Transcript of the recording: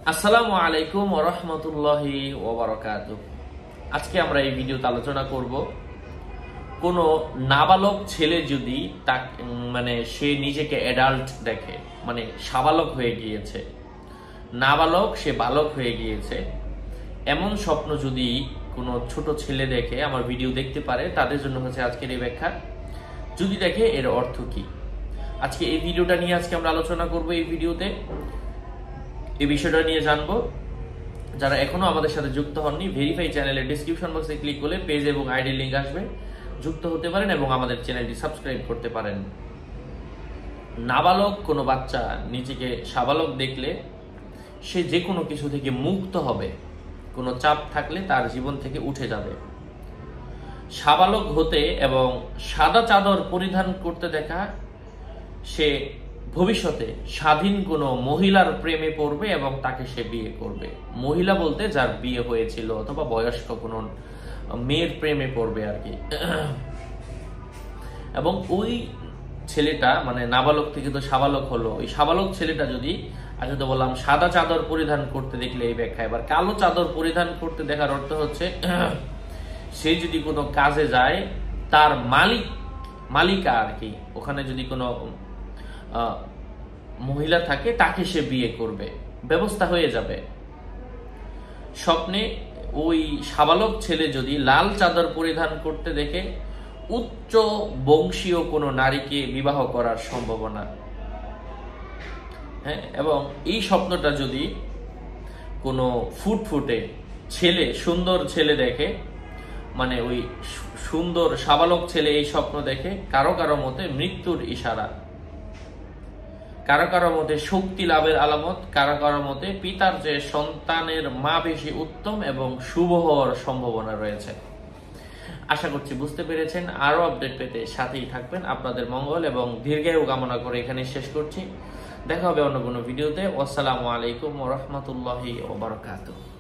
আসসালামু আলাইকুম ওয়া রাহমাতুল্লাহি ওয়া বারাকাতুহু। আজকে আমরা এই ভিডিওতে আলোচনা করব কোন নাবালক ছেলে যদি সে নিজেকে অ্যাডাল্ট দেখে, মানে সাবালক হয়ে গিয়েছে, নাবালক সে বালক হয়ে গিয়েছে, এমন স্বপ্ন যদি কোনো ছোট ছেলে দেখে, আমার ভিডিও দেখতে পারে, তাদের জন্য হচ্ছে আজকের এই ব্যাখ্যা। যদি দেখে এর অর্থ কি, আজকে এই ভিডিওটা নিয়ে আজকে আমরা আলোচনা করব। এই ভিডিওতে এই বিষয়টা নিয়ে জানবো। যারা এখনো আমাদের সাথে যুক্ত হননি, ভেরিফাই চ্যানেলের ডেসক্রিপশন বক্সে ক্লিক করলে পেজ এবং আইডি লিংক আসবে, যুক্ত হতে পারেন এবং আমাদের চ্যানেলটি সাবস্ক্রাইব করতে পারেন। নাবালক কোনো বাচ্চা নিজেকে সাবালক দেখলে সে যে কোনো কিছু থেকে মুক্ত হবে, কোনো চাপ থাকলে তার জীবন থেকে উঠে যাবে। সাবালক হতে এবং সাদা চাদর পরিধান করতে দেখা সে ভবিষ্যতে স্বাধীন কোনো মহিলার প্রেমে পড়বে এবং তাকে সে বিয়ে করবে। মহিলা বলতে যার বিয়ে হয়েছিল অথবা বয়স্ক কোনো মেয়ের প্রেমে পড়বে আর কি। এবং ওই ছেলেটা, মানে নাবালক থেকে তো সাবালক হলো, ওই সাবালক ছেলেটা যদি, আগে তো বললাম সাদা চাদর পরিধান করতে দেখলে এই ব্যাখ্যা। এবার কালো চাদর পরিধান করতে দেখার অর্থ হচ্ছে সে যদি কোনো কাজে যায়, তার মালিকা আর কি, ওখানে যদি কোনো মহিলা থাকে তাকে সে বিয়ে করবে, ব্যবস্থা হয়ে যাবে। স্বপ্নে ওই সাবালক ছেলে যদি লাল চাদর পরিধান করতে দেখে উচ্চ বংশীয় কোনো নারীকে বিবাহ করার সম্ভাবনা। হ্যাঁ, এবং এই স্বপ্নটা যদি কোনো ফুটফুটে ছেলে, সুন্দর ছেলে দেখে, মানে ওই সুন্দর সাবালক ছেলে এই স্বপ্ন দেখে, কারো কারো মতে মৃত্যুর ইশারা, কারো কারো মতে শক্তি লাভের আলামত, কারো কারো মতে পিতার চেয়ে সন্তানের মা বেশি উত্তম এবং শুভ হওয়ার সম্ভাবনা রয়েছে। আশা করছি বুঝতে পেরেছেন। আরো আপডেট পেতে সাথেই থাকবেন। আপনাদের মঙ্গল এবং দীর্ঘায়ু কামনা করে এখানে শেষ করছি। দেখা হবে অন্য কোনো ভিডিওতে। আসসালামু আলাইকুম ওয়া রাহমাতুল্লাহি ওয়া বারাকাতুহু।